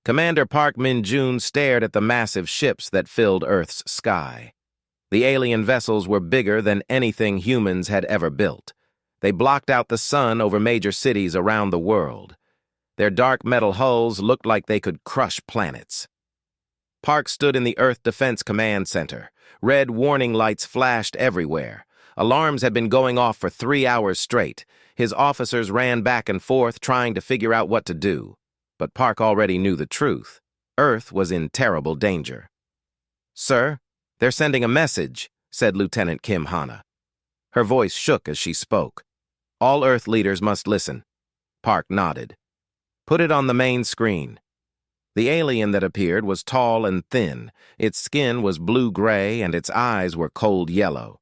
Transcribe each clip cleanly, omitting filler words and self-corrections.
Commander Park Min-joon stared at the massive ships that filled Earth's sky. The alien vessels were bigger than anything humans had ever built. They blocked out the sun over major cities around the world. Their dark metal hulls looked like they could crush planets. Park stood in the Earth Defense Command Center. Red warning lights flashed everywhere. Alarms had been going off for 3 hours straight. His officers ran back and forth trying to figure out what to do. But Park already knew the truth. Earth was in terrible danger. "Sir, they're sending a message," said Lieutenant Kim Hana. Her voice shook as she spoke. "All Earth leaders must listen." Park nodded. "Put it on the main screen." The alien that appeared was tall and thin. Its skin was blue-gray and its eyes were cold yellow.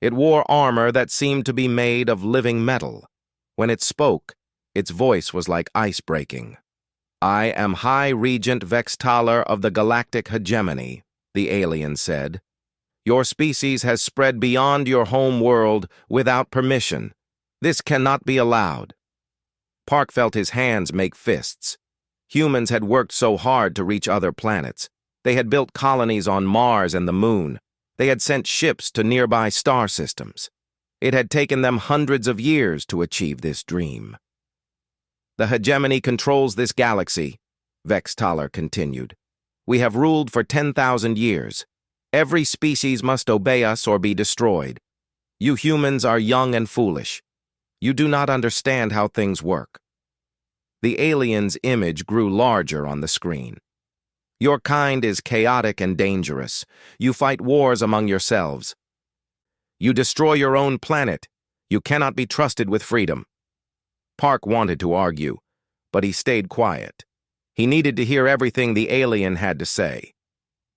It wore armor that seemed to be made of living metal. When it spoke, its voice was like ice breaking. "I am High Regent Vextaler of the Galactic Hegemony," the alien said. "Your species has spread beyond your home world without permission. This cannot be allowed." Park felt his hands make fists. Humans had worked so hard to reach other planets. They had built colonies on Mars and the Moon. They had sent ships to nearby star systems. It had taken them hundreds of years to achieve this dream. "The hegemony controls this galaxy," Vextaler continued. "We have ruled for 10,000 years. Every species must obey us or be destroyed. You humans are young and foolish. You do not understand how things work." The alien's image grew larger on the screen. "Your kind is chaotic and dangerous. You fight wars among yourselves. You destroy your own planet. You cannot be trusted with freedom." Park wanted to argue, but he stayed quiet. He needed to hear everything the alien had to say.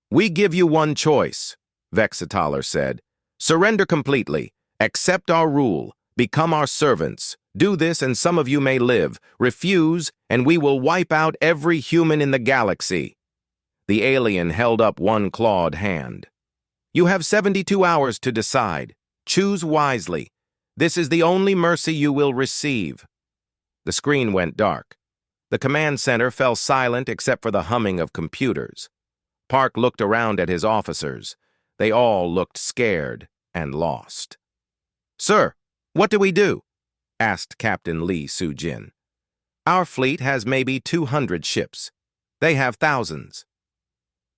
"We give you one choice," Vextaler said. "Surrender completely. Accept our rule. Become our servants. Do this and some of you may live. Refuse, and we will wipe out every human in the galaxy." The alien held up one clawed hand. "You have 72 hours to decide. Choose wisely. This is the only mercy you will receive." The screen went dark. The command center fell silent except for the humming of computers. Park looked around at his officers. They all looked scared and lost. "Sir, what do we do?" asked Captain Lee Soo-jin. "Our fleet has maybe 200 ships. They have thousands."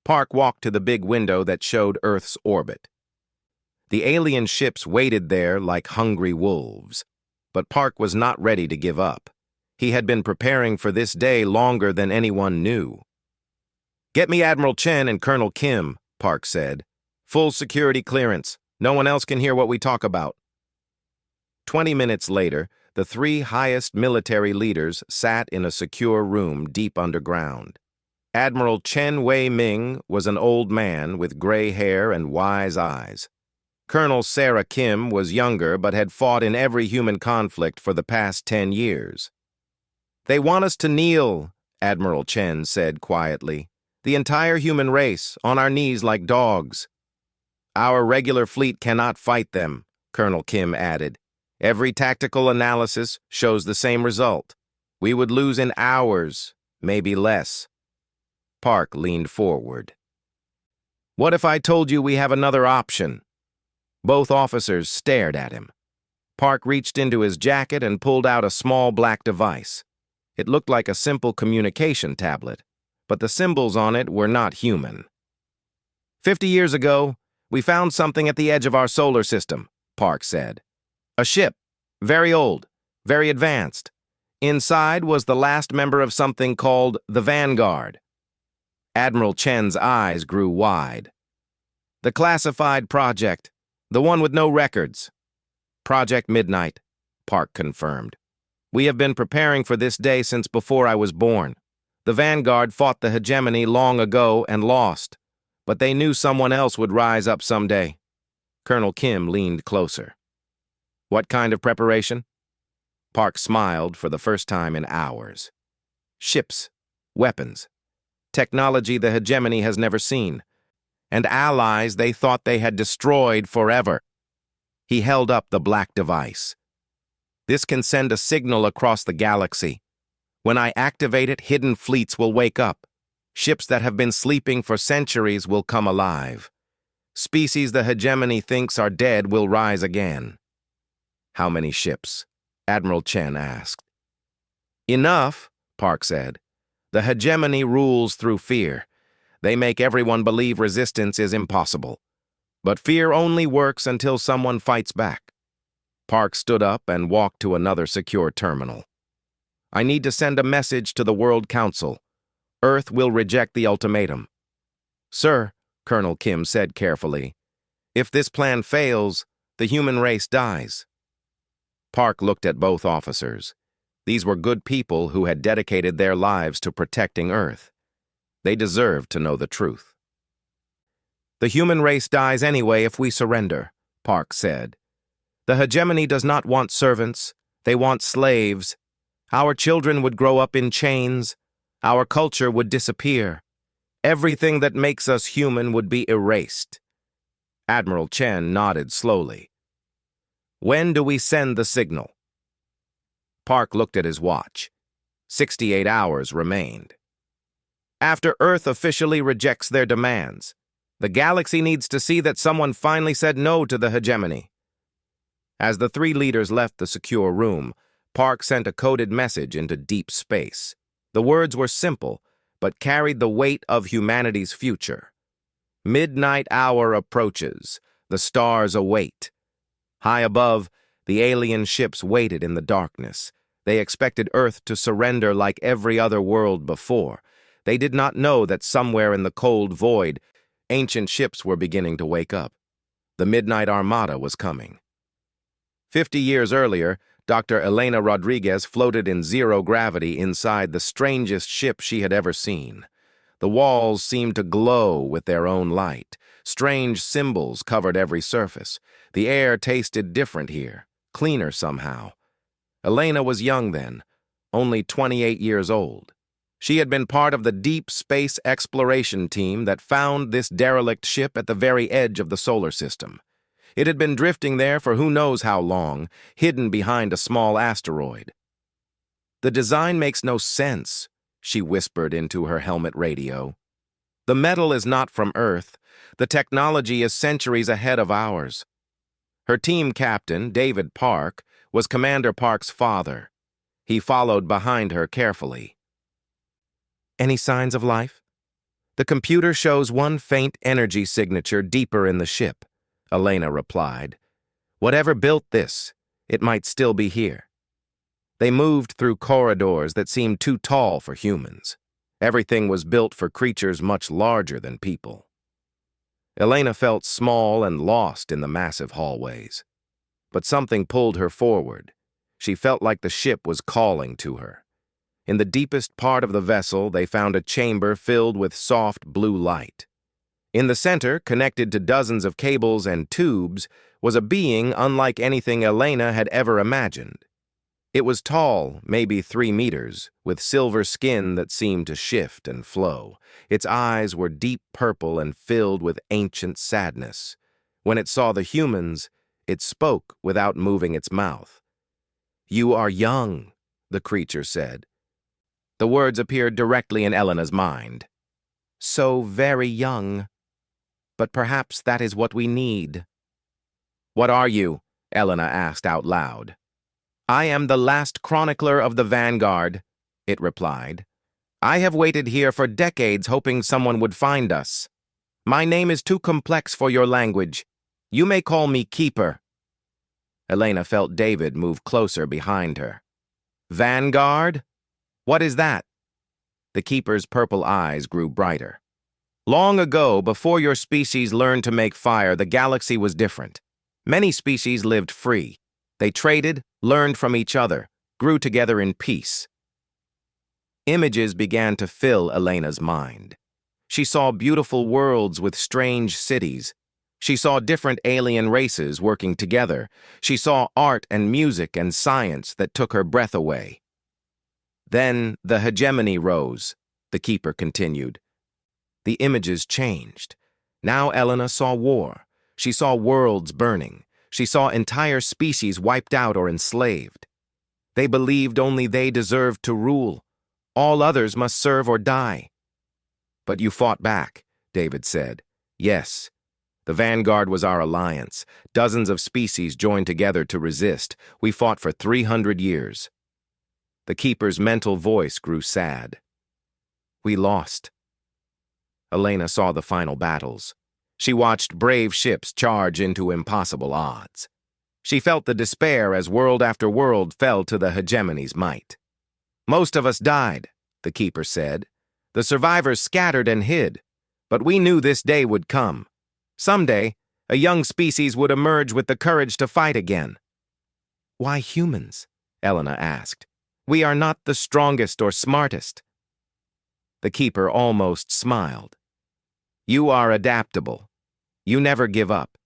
Park walked to the big window that showed Earth's orbit. The alien ships waited there like hungry wolves. But Park was not ready to give up. He had been preparing for this day longer than anyone knew. "Get me Admiral Chen and Colonel Kim," Park said. "Full security clearance. No one else can hear what we talk about." 20 minutes later, the 3 highest military leaders sat in a secure room deep underground. Admiral Chen Wei-ming was an old man with gray hair and wise eyes. Colonel Sarah Kim was younger but had fought in every human conflict for the past 10 years. "They want us to kneel," Admiral Chen said quietly. "The entire human race, on our knees like dogs." "Our regular fleet cannot fight them," Colonel Kim added. "Every tactical analysis shows the same result. We would lose in hours, maybe less." Park leaned forward. "What if I told you we have another option?" Both officers stared at him. Park reached into his jacket and pulled out a small black device. It looked like a simple communication tablet, but the symbols on it were not human. "50 years ago, we found something at the edge of our solar system," Park said. "A ship, very old, very advanced. Inside was the last member of something called the Vanguard." Admiral Chen's eyes grew wide. "The classified project, the one with no records." "Project Midnight," Park confirmed. "We have been preparing for this day since before I was born. The Vanguard fought the hegemony long ago and lost, but they knew someone else would rise up someday." Colonel Kim leaned closer. "What kind of preparation?" Park smiled for the first time in hours. "Ships, weapons, technology the hegemony has never seen, and allies they thought they had destroyed forever." He held up the black device. "This can send a signal across the galaxy. When I activate it, hidden fleets will wake up. Ships that have been sleeping for centuries will come alive. Species the hegemony thinks are dead will rise again. How many ships? Admiral Chen asked. Enough, Park said. The hegemony rules through fear. They make everyone believe resistance is impossible. But fear only works until someone fights back. Park stood up and walked to another secure terminal. I need to send a message to the World Council. Earth will reject the ultimatum. Sir, Colonel Kim said carefully, if this plan fails, the human race dies. Park looked at both officers. These were good people who had dedicated their lives to protecting Earth. They deserved to know the truth. The human race dies anyway if we surrender, Park said. The hegemony does not want servants. They want slaves. Our children would grow up in chains. Our culture would disappear. Everything that makes us human would be erased. Admiral Chen nodded slowly. When do we send the signal? Park looked at his watch. 68 hours remained. After Earth officially rejects their demands, the galaxy needs to see that someone finally said no to the hegemony. As the three leaders left the secure room, Park sent a coded message into deep space. The words were simple, but carried the weight of humanity's future. Midnight hour approaches. The stars await. High above, the alien ships waited in the darkness. They expected Earth to surrender like every other world before. They did not know that somewhere in the cold void, ancient ships were beginning to wake up. The Midnight Armada was coming. 50 years earlier, Dr. Elena Rodriguez floated in zero gravity inside the strangest ship she had ever seen. The walls seemed to glow with their own light. Strange symbols covered every surface. The air tasted different here, cleaner somehow. Elena was young then, only 28 years old. She had been part of the deep space exploration team that found this derelict ship at the very edge of the solar system. It had been drifting there for who knows how long, hidden behind a small asteroid. The design makes no sense, she whispered into her helmet radio. The metal is not from Earth. The technology is centuries ahead of ours. Her team captain, David Park, was Commander Park's father. He followed behind her carefully. Any signs of life? The computer shows one faint energy signature deeper in the ship, Elena replied. Whatever built this, it might still be here. They moved through corridors that seemed too tall for humans. Everything was built for creatures much larger than people. Elena felt small and lost in the massive hallways. But something pulled her forward. She felt like the ship was calling to her. In the deepest part of the vessel, they found a chamber filled with soft blue light. In the center, connected to dozens of cables and tubes, was a being unlike anything Elena had ever imagined. It was tall, maybe 3 meters, with silver skin that seemed to shift and flow. Its eyes were deep purple and filled with ancient sadness. When it saw the humans, it spoke without moving its mouth. "You are young," the creature said. The words appeared directly in Elena's mind. "So very young. But perhaps that is what we need." "What are you?" Elena asked out loud. "I am the last chronicler of the Vanguard," it replied. "I have waited here for decades hoping someone would find us. My name is too complex for your language. You may call me Keeper." Elena felt David move closer behind her. "Vanguard? What is that?" The Keeper's purple eyes grew brighter. "Long ago, before your species learned to make fire, the galaxy was different. Many species lived free. They traded, learned from each other, grew together in peace." Images began to fill Elena's mind. She saw beautiful worlds with strange cities. She saw different alien races working together. She saw art and music and science that took her breath away. Then the hegemony rose, the Keeper continued. The images changed. Now Elena saw war. She saw worlds burning. She saw entire species wiped out or enslaved. They believed only they deserved to rule. All others must serve or die. But you fought back, David said. Yes. The Vanguard was our alliance. Dozens of species joined together to resist. We fought for 300 years. The Keeper's mental voice grew sad. We lost. Elena saw the final battles. She watched brave ships charge into impossible odds. She felt the despair as world after world fell to the hegemony's might. Most of us died, the Keeper said. The survivors scattered and hid. But we knew this day would come. Someday, a young species would emerge with the courage to fight again. Why humans? Elena asked. We are not the strongest or smartest. The Keeper almost smiled. You are adaptable. You never give up.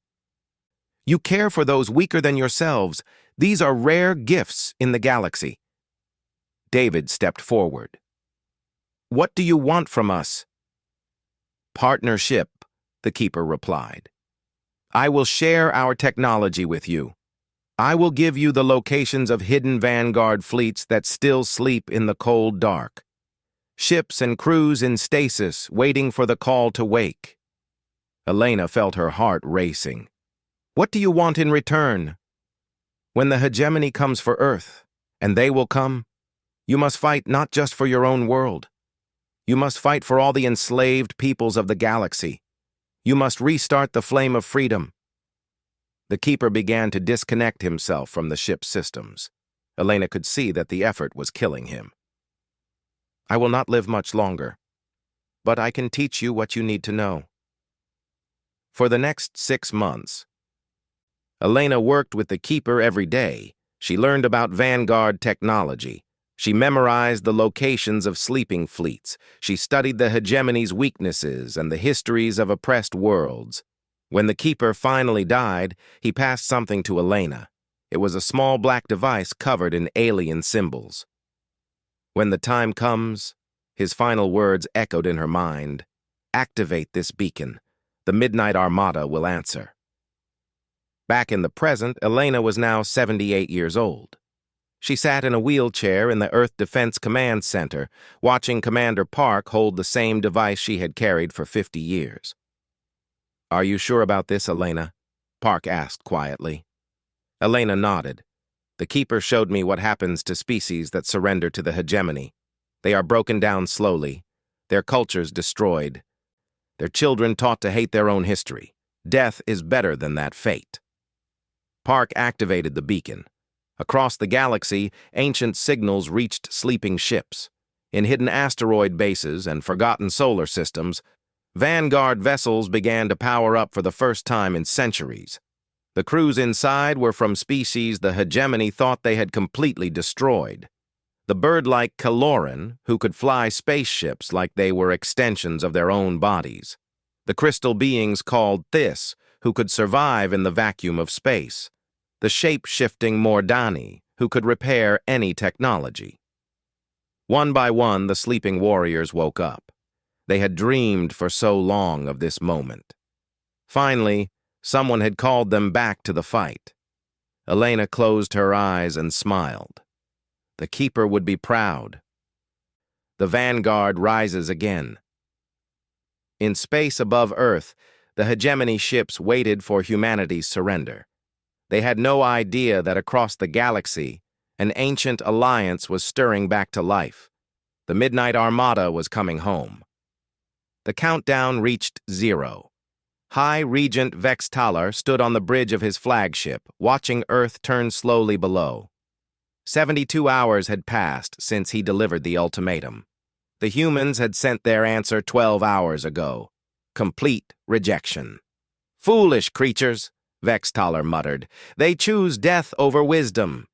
You care for those weaker than yourselves. These are rare gifts in the galaxy. David stepped forward. What do you want from us? Partnership, the Keeper replied. I will share our technology with you. I will give you the locations of hidden Vanguard fleets that still sleep in the cold dark. Ships and crews in stasis waiting for the call to wake. Elena felt her heart racing. What do you want in return? When the hegemony comes for Earth, and they will come, you must fight not just for your own world. You must fight for all the enslaved peoples of the galaxy. You must restart the flame of freedom. The Keeper began to disconnect himself from the ship's systems. Elena could see that the effort was killing him. I will not live much longer, but I can teach you what you need to know. For the next 6 months, Elena worked with the Keeper every day. She learned about Vanguard technology. She memorized the locations of sleeping fleets. She studied the hegemony's weaknesses and the histories of oppressed worlds. When the Keeper finally died, he passed something to Elena. It was a small black device covered in alien symbols. When the time comes, his final words echoed in her mind. Activate this beacon. The Midnight Armada will answer. Back in the present, Elena was now 78 years old. She sat in a wheelchair in the Earth Defense Command Center, watching Commander Park hold the same device she had carried for 50 years. Are you sure about this, Elena? Park asked quietly. Elena nodded. The Keeper showed me what happens to species that surrender to the hegemony. They are broken down slowly, their cultures destroyed, their children taught to hate their own history. Death is better than that fate. Park activated the beacon. Across the galaxy, ancient signals reached sleeping ships. In hidden asteroid bases and forgotten solar systems, Vanguard vessels began to power up for the first time in centuries. The crews inside were from species the hegemony thought they had completely destroyed. The bird-like Kaloran, who could fly spaceships like they were extensions of their own bodies. The crystal beings called Thys, who could survive in the vacuum of space. The shape-shifting Mordani, who could repair any technology. One by one, the sleeping warriors woke up. They had dreamed for so long of this moment. Finally, someone had called them back to the fight. Elena closed her eyes and smiled. The Keeper would be proud. The Vanguard rises again. In space above Earth, the hegemony ships waited for humanity's surrender. They had no idea that across the galaxy, an ancient alliance was stirring back to life. The Midnight Armada was coming home. The countdown reached 0. High Regent Vextalar stood on the bridge of his flagship, watching Earth turn slowly below. 72 hours had passed since he delivered the ultimatum. The humans had sent their answer 12 hours ago. Complete rejection. Foolish creatures, Vextalar muttered. They choose death over wisdom.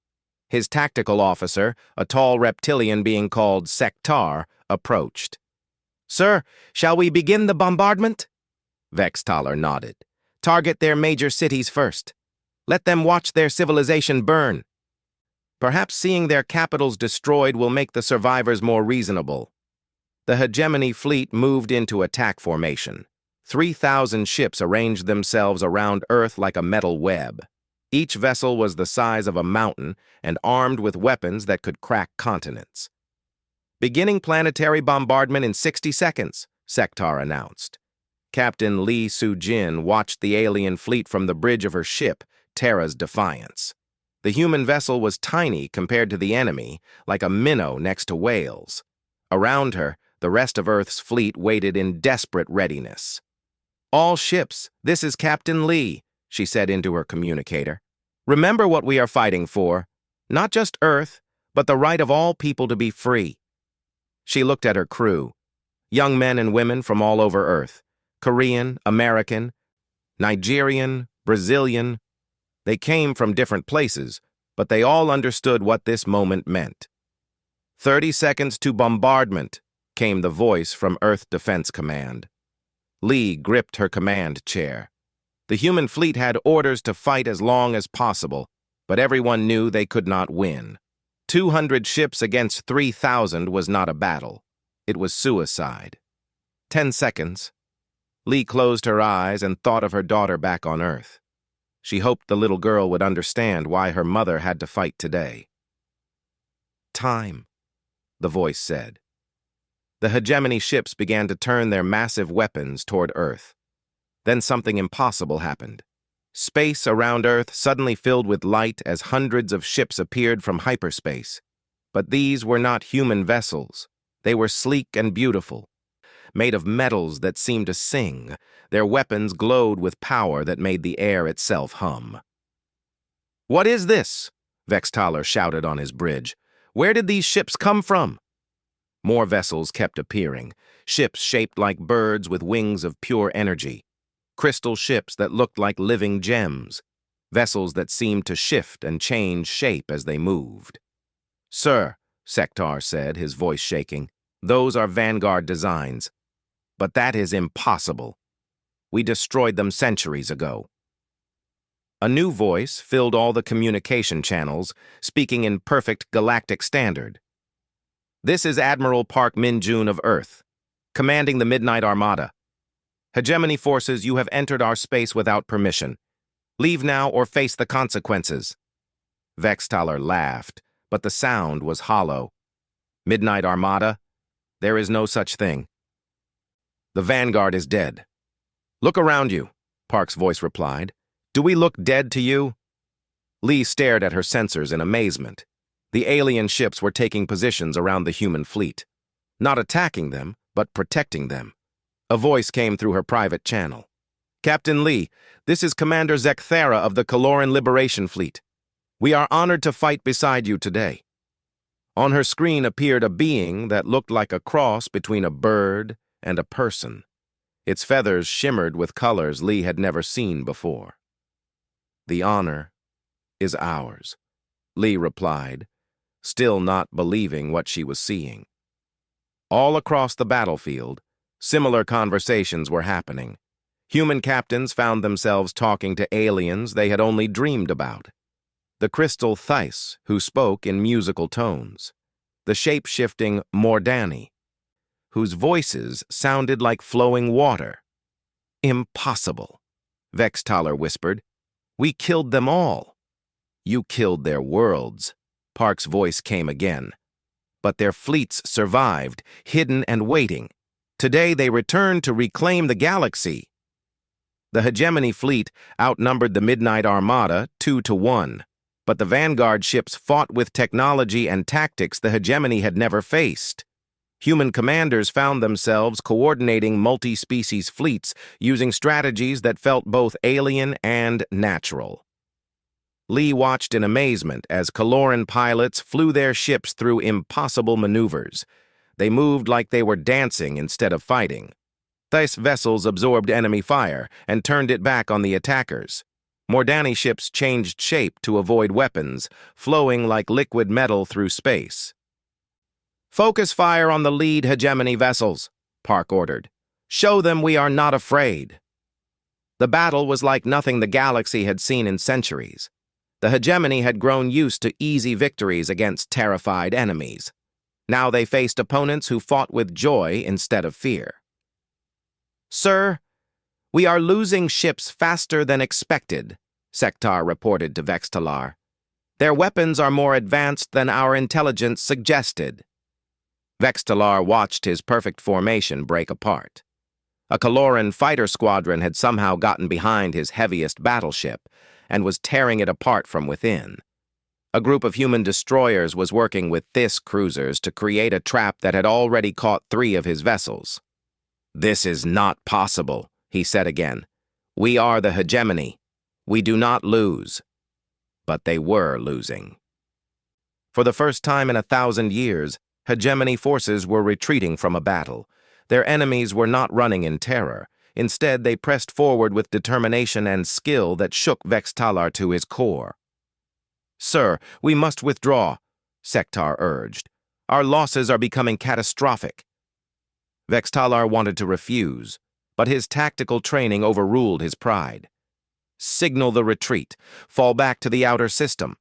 His tactical officer, a tall reptilian being called Sectar, approached. Sir, shall we begin the bombardment? Vextalar nodded. Target their major cities first. Let them watch their civilization burn. Perhaps seeing their capitals destroyed will make the survivors more reasonable. The hegemony fleet moved into attack formation. 3,000 ships arranged themselves around Earth like a metal web. Each vessel was the size of a mountain and armed with weapons that could crack continents. Beginning planetary bombardment in 60 seconds, Sektar announced. Captain Lee Soo-jin watched the alien fleet from the bridge of her ship, Terra's Defiance. The human vessel was tiny compared to the enemy, like a minnow next to whales. Around her, the rest of Earth's fleet waited in desperate readiness. "All ships, this is Captain Lee," she said into her communicator. "Remember what we are fighting for. Not just Earth, but the right of all people to be free." She looked at her crew, young men and women from all over Earth, Korean, American, Nigerian, Brazilian. They came from different places, but they all understood what this moment meant. 30 seconds to bombardment, came the voice from Earth Defense Command. Lee gripped her command chair. The human fleet had orders to fight as long as possible, but everyone knew they could not win. 200 ships against 3,000 was not a battle. It was suicide. 10 seconds. Lee closed her eyes and thought of her daughter back on Earth. She hoped the little girl would understand why her mother had to fight today. "Time," the voice said. The hegemony ships began to turn their massive weapons toward Earth. Then something impossible happened. Space around Earth suddenly filled with light as hundreds of ships appeared from hyperspace. But these were not human vessels. They were sleek and beautiful, made of metals that seemed to sing. Their weapons glowed with power that made the air itself hum. "What is this?" Vextaler shouted on his bridge. "Where did these ships come from?" More vessels kept appearing, ships shaped like birds with wings of pure energy, crystal ships that looked like living gems, vessels that seemed to shift and change shape as they moved. "Sir," Sektar said, his voice shaking, "those are Vanguard designs. But that is impossible. We destroyed them centuries ago." A new voice filled all the communication channels, speaking in perfect galactic standard. "This is Admiral Park Min-jun of Earth, commanding the Midnight Armada. Hegemony forces, you have entered our space without permission. Leave now or face the consequences." Vextaler laughed, but the sound was hollow. "Midnight Armada? There is no such thing. The Vanguard is dead." "Look around you," Park's voice replied. "Do we look dead to you?" Lee stared at her sensors in amazement. The alien ships were taking positions around the human fleet. Not attacking them, but protecting them. A voice came through her private channel. "Captain Lee, this is Commander Zekthera of the Kaloran Liberation Fleet. We are honored to fight beside you today." On her screen appeared a being that looked like a cross between a bird and a person. Its feathers shimmered with colors Lee had never seen before. "The honor is ours," Lee replied, still not believing what she was seeing. All across the battlefield, similar conversations were happening. Human captains found themselves talking to aliens they had only dreamed about. The crystal Thais, who spoke in musical tones. The shape-shifting Mordani, whose voices sounded like flowing water. "Impossible," Vextaler whispered. "We killed them all." "You killed their worlds," Park's voice came again. "But their fleets survived, hidden and waiting. Today they returned to reclaim the galaxy." The hegemony fleet outnumbered the Midnight Armada 2-1, but the Vanguard ships fought with technology and tactics the hegemony had never faced. Human commanders found themselves coordinating multi-species fleets using strategies that felt both alien and natural. Lee watched in amazement as Kaloran pilots flew their ships through impossible maneuvers. They moved like they were dancing instead of fighting. Thais vessels absorbed enemy fire and turned it back on the attackers. Mordani ships changed shape to avoid weapons, flowing like liquid metal through space. "Focus fire on the lead hegemony vessels," Park ordered. "Show them we are not afraid." The battle was like nothing the galaxy had seen in centuries. The hegemony had grown used to easy victories against terrified enemies. Now they faced opponents who fought with joy instead of fear. "Sir, we are losing ships faster than expected," Sektar reported to Vextalar. "Their weapons are more advanced than our intelligence suggested." Vextalar watched his perfect formation break apart. A Kaloran fighter squadron had somehow gotten behind his heaviest battleship and was tearing it apart from within. A group of human destroyers was working with Thys cruisers to create a trap that had already caught 3 of his vessels. "This is not possible," he said again. "We are the hegemony. We do not lose." But they were losing. For the first time in 1,000 years, hegemony forces were retreating from a battle. Their enemies were not running in terror. Instead, they pressed forward with determination and skill that shook Vextalar to his core. "Sir, we must withdraw," Sektar urged. "Our losses are becoming catastrophic." Vextalar wanted to refuse, but his tactical training overruled his pride. "Signal the retreat. Fall back to the outer system."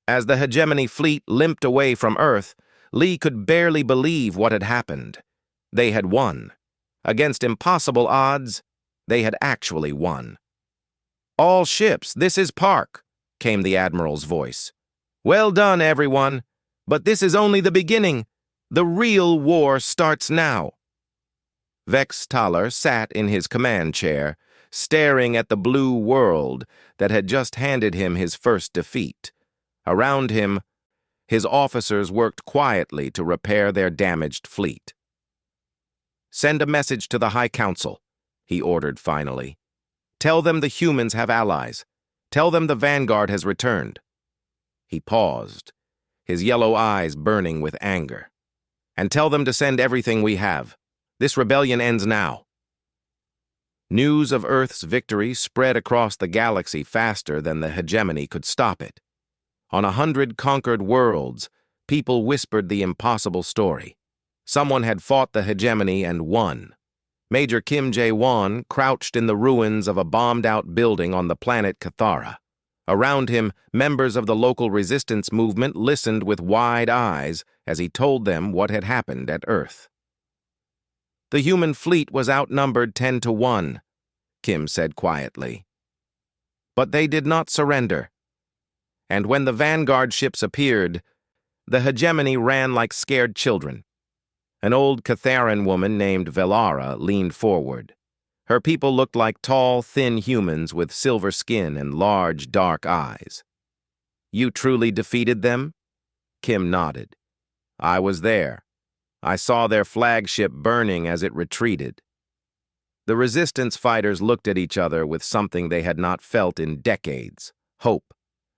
As the hegemony fleet limped away from Earth, Lee could barely believe what had happened. They had won. Against impossible odds, they had actually won. "All ships, this is Park," came the Admiral's voice. "Well done, everyone. But this is only the beginning. The real war starts now." Vextalar sat in his command chair, staring at the blue world that had just handed him his first defeat. Around him, his officers worked quietly to repair their damaged fleet. "Send a message to the High Council," he ordered finally. "Tell them the humans have allies. Tell them the Vanguard has returned." He paused, his yellow eyes burning with anger. "And tell them to send everything we have. This rebellion ends now." News of Earth's victory spread across the galaxy faster than the hegemony could stop it. On 100 conquered worlds, people whispered the impossible story. Someone had fought the hegemony and won. Major Kim Jae-won crouched in the ruins of a bombed-out building on the planet Cathara. Around him, members of the local resistance movement listened with wide eyes as he told them what had happened at Earth. "The human fleet was outnumbered 10-1, Kim said quietly. But they did not surrender. And when the Vanguard ships appeared, the hegemony ran like scared children. An old Catharan woman named Velara leaned forward. Her people looked like tall, thin humans with silver skin and large, dark eyes. "You truly defeated them?" Kim nodded. "I was there. I saw their flagship burning as it retreated." The resistance fighters looked at each other with something they had not felt in decades: hope.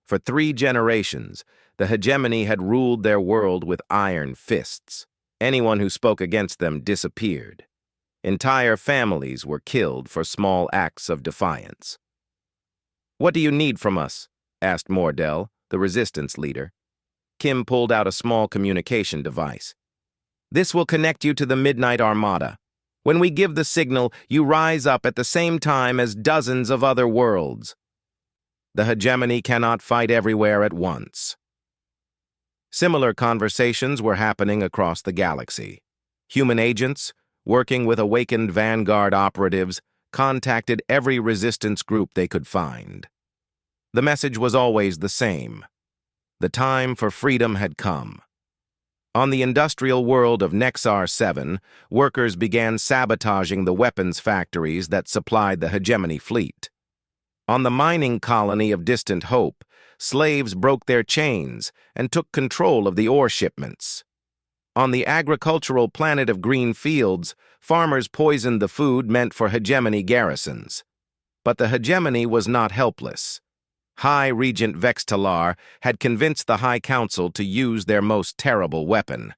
For 3 generations, the hegemony had ruled their world with iron fists. Anyone who spoke against them disappeared. Entire families were killed for small acts of defiance. "What do you need from us?" asked Mordell, the resistance leader. Kim pulled out a small communication device. "This will connect you to the Midnight Armada. When we give the signal, you rise up at the same time as dozens of other worlds. The hegemony cannot fight everywhere at once." Similar conversations were happening across the galaxy. Human agents, working with awakened Vanguard operatives, contacted every resistance group they could find. The message was always the same. The time for freedom had come. On the industrial world of Nexar 7, workers began sabotaging the weapons factories that supplied the hegemony fleet. On the mining colony of Distant Hope, slaves broke their chains and took control of the ore shipments. On the agricultural planet of Green Fields, farmers poisoned the food meant for hegemony garrisons. But the hegemony was not helpless. High Regent Vextalar had convinced the High Council to use their most terrible weapon: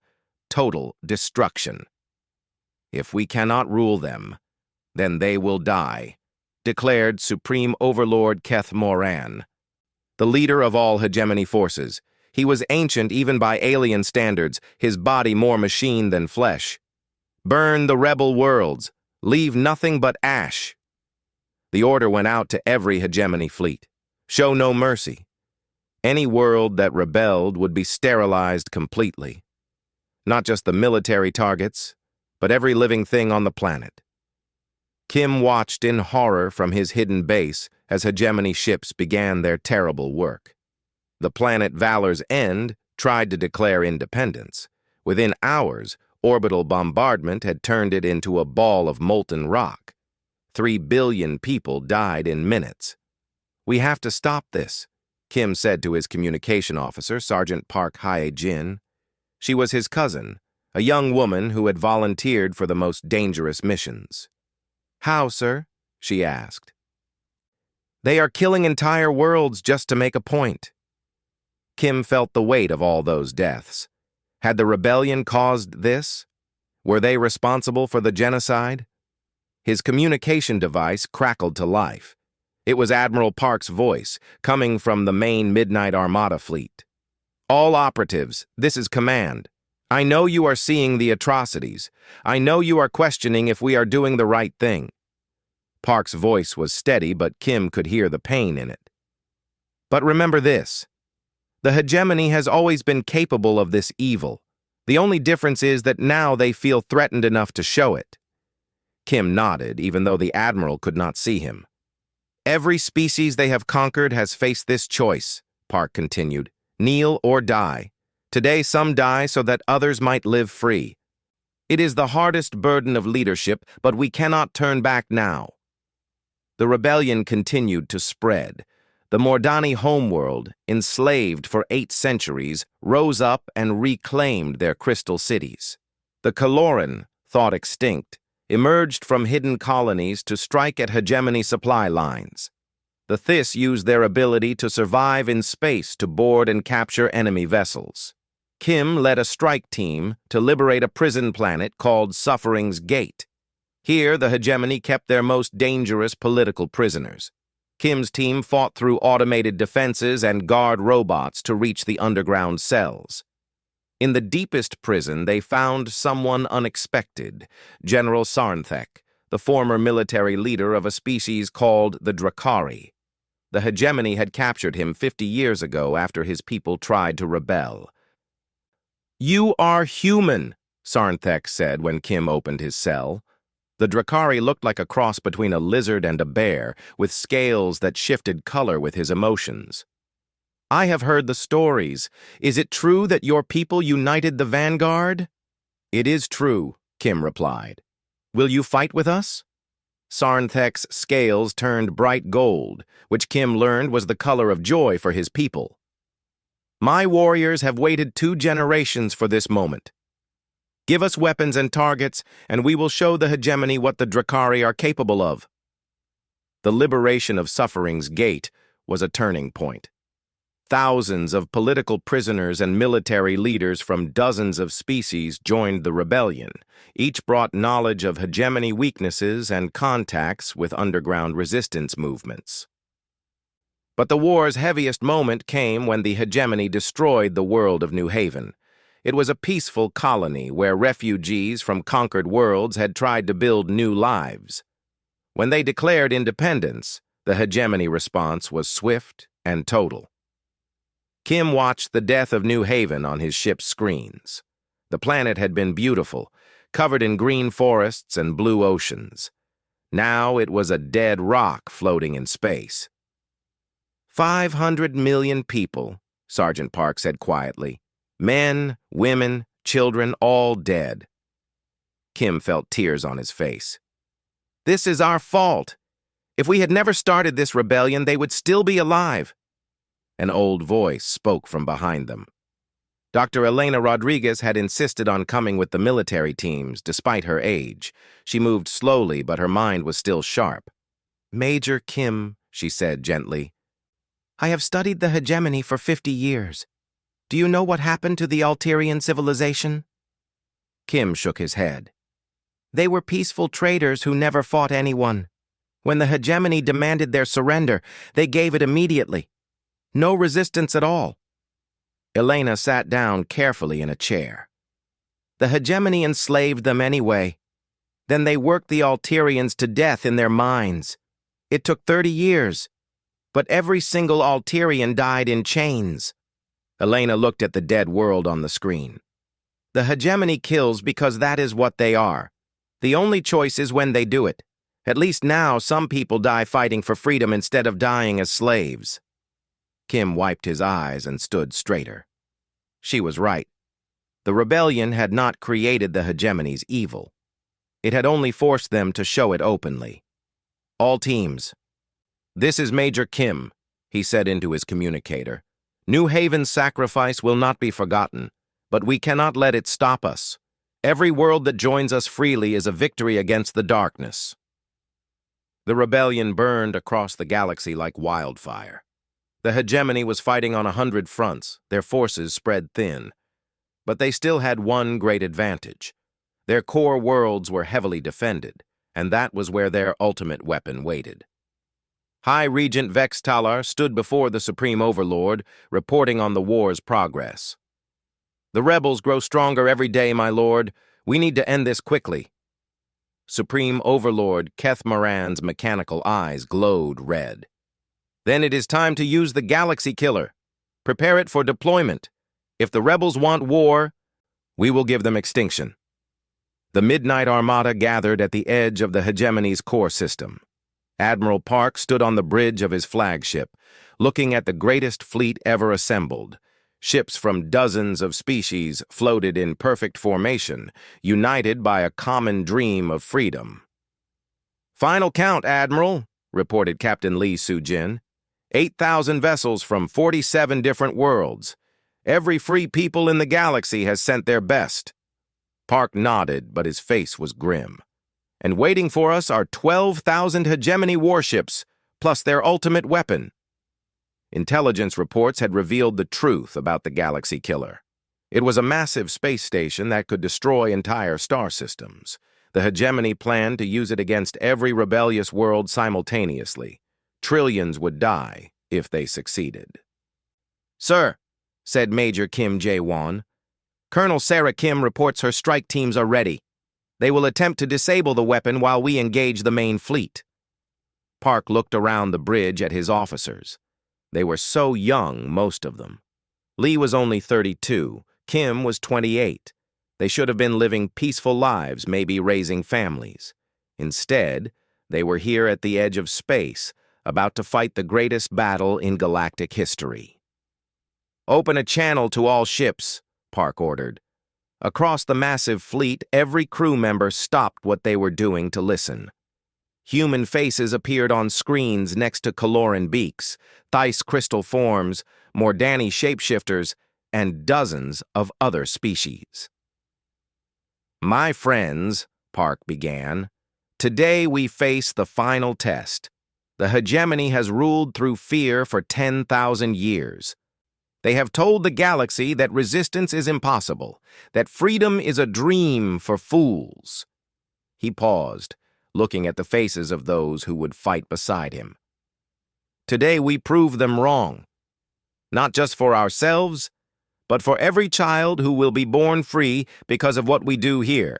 total destruction. "If we cannot rule them, then they will die," declared Supreme Overlord Keth Moran. The leader of all hegemony forces, he was ancient even by alien standards, his body more machine than flesh. "Burn the rebel worlds. Leave nothing but ash." The order went out to every hegemony fleet. Show no mercy. Any world that rebelled would be sterilized completely. Not just the military targets, but every living thing on the planet. Kim watched in horror from his hidden base as hegemony ships began their terrible work. The planet Valor's End tried to declare independence, Within hours, orbital bombardment had turned it into a ball of molten rock. 3 billion people died in minutes. "We have to stop this," Kim said to his communication officer, Sergeant Park Hae-jin. She was his cousin, a young woman who had volunteered for the most dangerous missions. "How, sir?" she asked. "They are killing entire worlds just to make a point." Kim felt the weight of all those deaths. Had the rebellion caused this? Were they responsible for the genocide? His communication device crackled to life. It was Admiral Park's voice, coming from the main Midnight Armada fleet. "All operatives, this is command. I know you are seeing the atrocities. I know you are questioning if we are doing the right thing." Park's voice was steady, but Kim could hear the pain in it. "But remember this. The hegemony has always been capable of this evil. The only difference is that now they feel threatened enough to show it." Kim nodded, even though the Admiral could not see him. "Every species they have conquered has faced this choice," Park continued. "Kneel or die. Today some die so that others might live free. It is the hardest burden of leadership, but we cannot turn back now." The rebellion continued to spread. The Mordani homeworld, enslaved for 8 centuries, rose up and reclaimed their crystal cities. The Kaloran, thought extinct, emerged from hidden colonies to strike at hegemony supply lines. The Thys used their ability to survive in space to board and capture enemy vessels. Kim led a strike team to liberate a prison planet called Suffering's Gate. Here, the hegemony kept their most dangerous political prisoners. Kim's team fought through automated defenses and guard robots to reach the underground cells. In the deepest prison, they found someone unexpected, General Sarnthek, the former military leader of a species called the Drakari. The hegemony had captured him 50 years ago after his people tried to rebel. "You are human," Sarnthek said when Kim opened his cell. The Drakari looked like a cross between a lizard and a bear, with scales that shifted color with his emotions. "I have heard the stories. Is it true that your people united the vanguard?" "It is true," Kim replied. "Will you fight with us?" Sarnthek's scales turned bright gold, which Kim learned was the color of joy for his people. "My warriors have waited 2 generations for this moment. Give us weapons and targets, and we will show the hegemony what the Drakari are capable of." The liberation of Suffering's Gate was a turning point. Thousands of political prisoners and military leaders from dozens of species joined the rebellion. Each brought knowledge of hegemony weaknesses and contacts with underground resistance movements. But the war's heaviest moment came when the hegemony destroyed the world of New Haven. It was a peaceful colony where refugees from conquered worlds had tried to build new lives. When they declared independence, the hegemony response was swift and total. Kim watched the death of New Haven on his ship's screens. The planet had been beautiful, covered in green forests and blue oceans. Now it was a dead rock floating in space. 500 million people, Sergeant Park said quietly. Men, women, children, all dead. Kim felt tears on his face. "This is our fault. If we had never started this rebellion, they would still be alive." An old voice spoke from behind them. Dr. Elena Rodriguez had insisted on coming with the military teams, despite her age. She moved slowly, but her mind was still sharp. "Major Kim," she said gently, "I have studied the hegemony for 50 years. Do you know what happened to the Alterian civilization?" Kim shook his head. "They were peaceful traders who never fought anyone. When the hegemony demanded their surrender, they gave it immediately. No resistance at all." Elena sat down carefully in a chair. "The hegemony enslaved them anyway. Then they worked the Alterians to death in their mines. It took 30 years, but every single Alterian died in chains." Elena looked at the dead world on the screen. "The hegemony kills because that is what they are. The only choice is when they do it. At least now some people die fighting for freedom instead of dying as slaves." Kim wiped his eyes and stood straighter. She was right. The rebellion had not created the hegemony's evil. It had only forced them to show it openly. All teams. "This is Major Kim," he said into his communicator. "New Haven's sacrifice will not be forgotten, but we cannot let it stop us. Every world that joins us freely is a victory against the darkness." The rebellion burned across the galaxy like wildfire. The hegemony was fighting on 100 fronts, their forces spread thin. But they still had one great advantage. Their core worlds were heavily defended, and that was where their ultimate weapon waited. High Regent Vex Talar stood before the Supreme Overlord, reporting on the war's progress. "The rebels grow stronger every day, my lord. We need to end this quickly." Supreme Overlord Keth Moran's mechanical eyes glowed red. "Then it is time to use the Galaxy Killer. Prepare it for deployment. If the rebels want war, we will give them extinction." The Midnight Armada gathered at the edge of the hegemony's core system. Admiral Park stood on the bridge of his flagship, looking at the greatest fleet ever assembled. Ships from dozens of species floated in perfect formation, united by a common dream of freedom. "Final count, Admiral," reported Captain Lee Soo-jin. 8,000 vessels from 47 different worlds. Every free people in the galaxy has sent their best. Park nodded, but his face was grim. "And waiting for us are 12,000 hegemony warships, plus their ultimate weapon." Intelligence reports had revealed the truth about the Galaxy Killer. It was a massive space station that could destroy entire star systems. The hegemony planned to use it against every rebellious world simultaneously. Trillions would die if they succeeded. "Sir," said Major Kim Jae-won, "Colonel Sarah Kim reports her strike teams are ready. They will attempt to disable the weapon while we engage the main fleet." Park looked around the bridge at his officers. They were so young, most of them. Lee was only 32. Kim was 28. They should have been living peaceful lives, maybe raising families. Instead, they were here at the edge of space, about to fight the greatest battle in galactic history. "Open a channel to all ships," Park ordered. Across the massive fleet, every crew member stopped what they were doing to listen. Human faces appeared on screens next to Caloran beaks, Theiss crystal forms, Mordani shapeshifters, and dozens of other species. "My friends," Park began, "today we face the final test. The hegemony has ruled through fear for 10,000 years. They have told the galaxy that resistance is impossible, that freedom is a dream for fools." He paused, looking at the faces of those who would fight beside him. "Today we prove them wrong, not just for ourselves, but for every child who will be born free because of what we do here.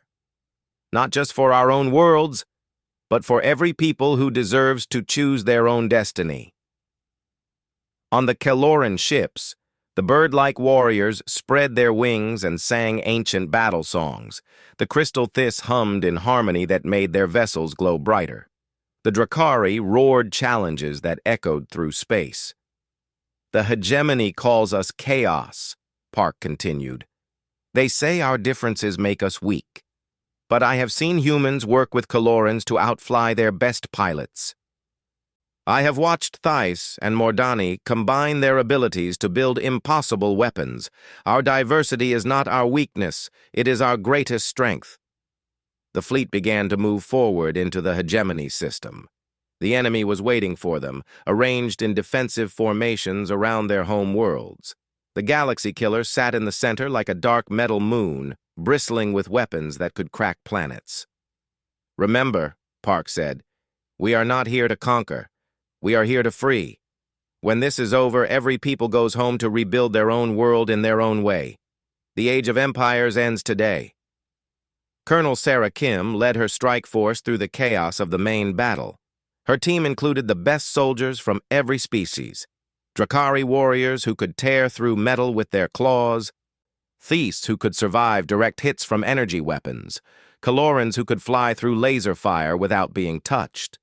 Not just for our own worlds, but for every people who deserves to choose their own destiny." On the Caloran ships, the bird-like warriors spread their wings and sang ancient battle songs. The crystal Theiss hummed in harmony that made their vessels glow brighter. The Drakari roared challenges that echoed through space. "The hegemony calls us chaos," Park continued. "They say our differences make us weak. But I have seen humans work with Calorans to outfly their best pilots. I have watched Theiss and Mordani combine their abilities to build impossible weapons. Our diversity is not our weakness, it is our greatest strength." The fleet began to move forward into the hegemony system. The enemy was waiting for them, arranged in defensive formations around their home worlds. The Galaxy Killer sat in the center like a dark metal moon, bristling with weapons that could crack planets. "Remember," Park said, "we are not here to conquer. We are here to free. When this is over, every people goes home to rebuild their own world in their own way. The Age of Empires ends today." Colonel Sarah Kim led her strike force through the chaos of the main battle. Her team included the best soldiers from every species. Drakari warriors who could tear through metal with their claws, Theiss who could survive direct hits from energy weapons, Calorans who could fly through laser fire without being touched.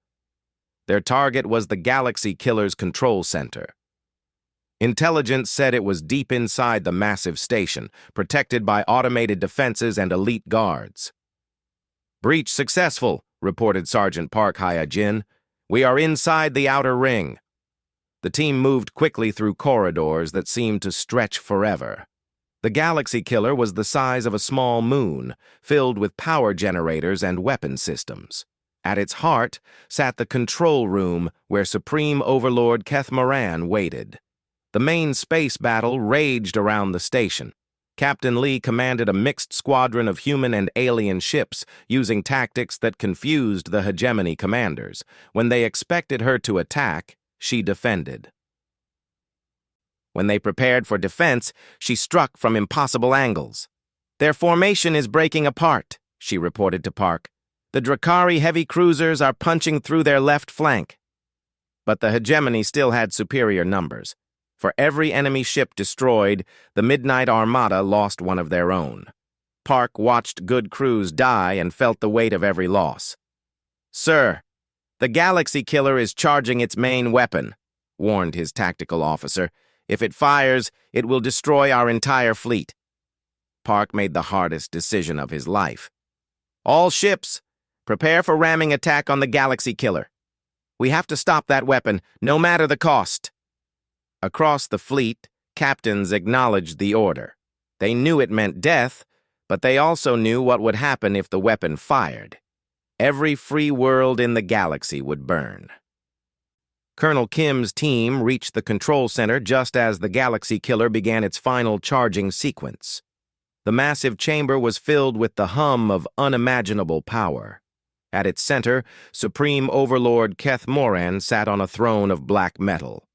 Their target was the Galaxy Killer's control center. Intelligence said it was deep inside the massive station, protected by automated defenses and elite guards. "Breach successful," reported Sergeant Park Hyajin. "We are inside the outer ring." The team moved quickly through corridors that seemed to stretch forever. The Galaxy Killer was the size of a small moon, filled with power generators and weapon systems. At its heart sat the control room where Supreme Overlord Keth Moran waited. The main space battle raged around the station. Captain Lee commanded a mixed squadron of human and alien ships, using tactics that confused the hegemony commanders. When they expected her to attack, she defended. When they prepared for defense, she struck from impossible angles. "Their formation is breaking apart," she reported to Park. "The Drakari heavy cruisers are punching through their left flank." But the hegemony still had superior numbers. For every enemy ship destroyed, the Midnight Armada lost one of their own. Park watched good crews die and felt the weight of every loss. "Sir, the Galaxy Killer is charging its main weapon," warned his tactical officer. "If it fires, it will destroy our entire fleet." Park made the hardest decision of his life. "All ships, prepare for ramming attack on the Galaxy Killer. We have to stop that weapon, no matter the cost." Across the fleet, captains acknowledged the order. They knew it meant death, but they also knew what would happen if the weapon fired. Every free world in the galaxy would burn. Colonel Kim's team reached the control center just as the Galaxy Killer began its final charging sequence. The massive chamber was filled with the hum of unimaginable power. At its center, Supreme Overlord Keth Moran sat on a throne of black metal.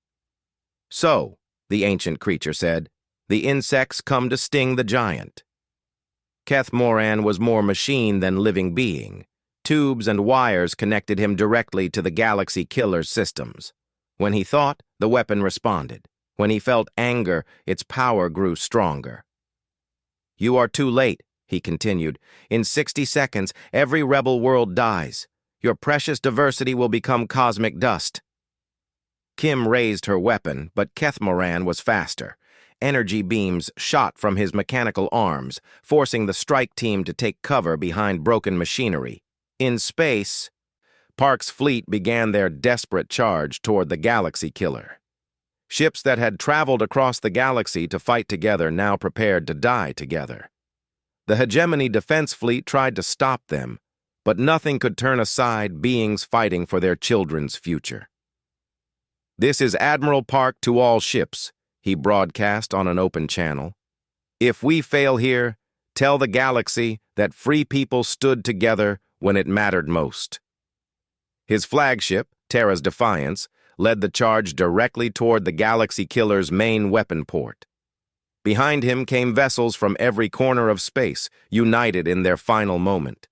"So," the ancient creature said, "the insects come to sting the giant." Keth Moran was more machine than living being. Tubes and wires connected him directly to the Galaxy Killer's systems. When he thought, the weapon responded. When he felt anger, its power grew stronger. "You are too late," he continued. "In 60 seconds, every rebel world dies. Your precious diversity will become cosmic dust." Kim raised her weapon, but Keth Moran was faster. Energy beams shot from his mechanical arms, forcing the strike team to take cover behind broken machinery. In space, Park's fleet began their desperate charge toward the Galaxy Killer. Ships that had traveled across the galaxy to fight together now prepared to die together. The hegemony defense fleet tried to stop them, but nothing could turn aside beings fighting for their children's future. "This is Admiral Park to all ships," he broadcast on an open channel. "If we fail here, tell the galaxy that free people stood together when it mattered most." His flagship, Terra's Defiance, led the charge directly toward the Galaxy Killer's main weapon port. Behind him came vessels from every corner of space, united in their final moment.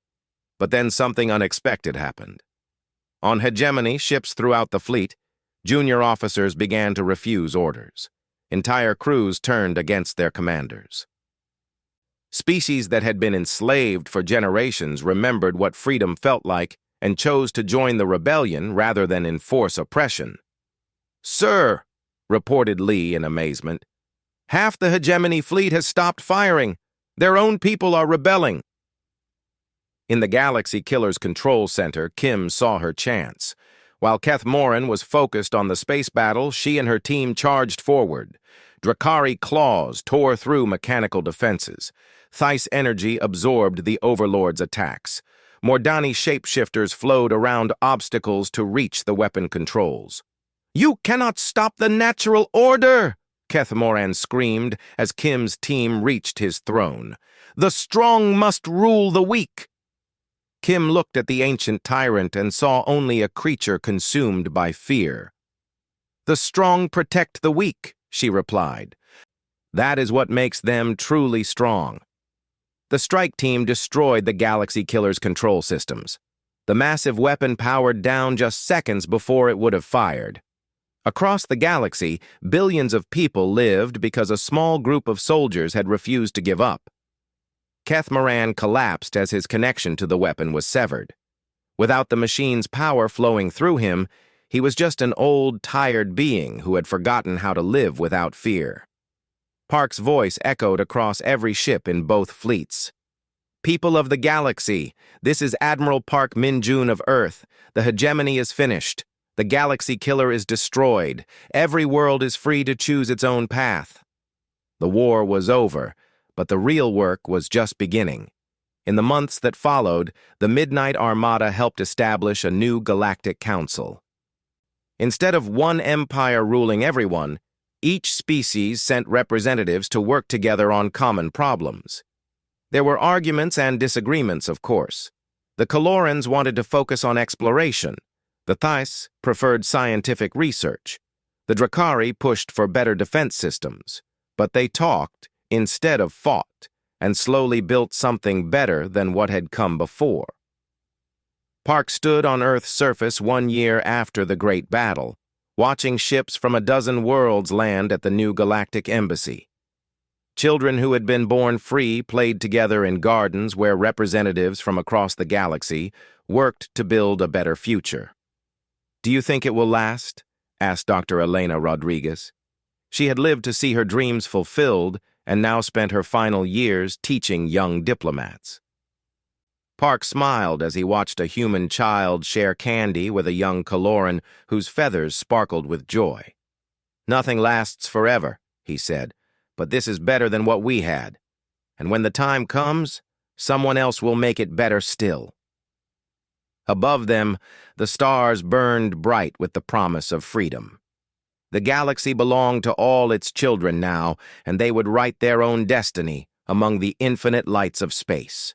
But then something unexpected happened. On hegemony ships throughout the fleet, junior officers began to refuse orders. Entire crews turned against their commanders. Species that had been enslaved for generations remembered what freedom felt like and chose to join the rebellion rather than enforce oppression. "Sir," reported Lee in amazement, "half the hegemony fleet has stopped firing. Their own people are rebelling." In the Galaxy Killer's control center, Kim saw her chance. While Keth Moran was focused on the space battle, she and her team charged forward. Drakari claws tore through mechanical defenses. Theiss energy absorbed the Overlord's attacks. Mordani shapeshifters flowed around obstacles to reach the weapon controls. "You cannot stop the natural order!" Keth Moran screamed as Kim's team reached his throne. "The strong must rule the weak!" Kim looked at the ancient tyrant and saw only a creature consumed by fear. "The strong protect the weak," she replied. "That is what makes them truly strong." The strike team destroyed the Galaxy Killer's control systems. The massive weapon powered down just seconds before it would have fired. Across the galaxy, billions of people lived because a small group of soldiers had refused to give up. Keth Moran collapsed as his connection to the weapon was severed. Without the machine's power flowing through him, He was just an old, tired being who had forgotten how to live without fear. Park's voice echoed across every ship in both fleets. "People of the galaxy, this is Admiral Park Min-jun of Earth. The hegemony is finished. The galaxy killer is destroyed. Every world is free to choose its own path." The war was over, but the real work was just beginning. In the months that followed, the Midnight Armada helped establish a new galactic council. Instead of one empire ruling everyone, each species sent representatives to work together on common problems. There were arguments and disagreements, of course. The Colorans wanted to focus on exploration. The Thais preferred scientific research. The Drakari pushed for better defense systems. But they talked instead of fought, and slowly built something better than what had come before. Park stood on Earth's surface 1 year after the Great Battle, watching ships from a dozen worlds land at the new galactic embassy. Children who had been born free played together in gardens where representatives from across the galaxy worked to build a better future. "Do you think it will last?" asked Dr. Elena Rodriguez. She had lived to see her dreams fulfilled and now spent her final years teaching young diplomats. Park smiled as he watched a human child share candy with a young Coloran whose feathers sparkled with joy. "Nothing lasts forever," he said, "but this is better than what we had. And when the time comes, someone else will make it better still." Above them, the stars burned bright with the promise of freedom. The galaxy belonged to all its children now, and they would write their own destiny among the infinite lights of space.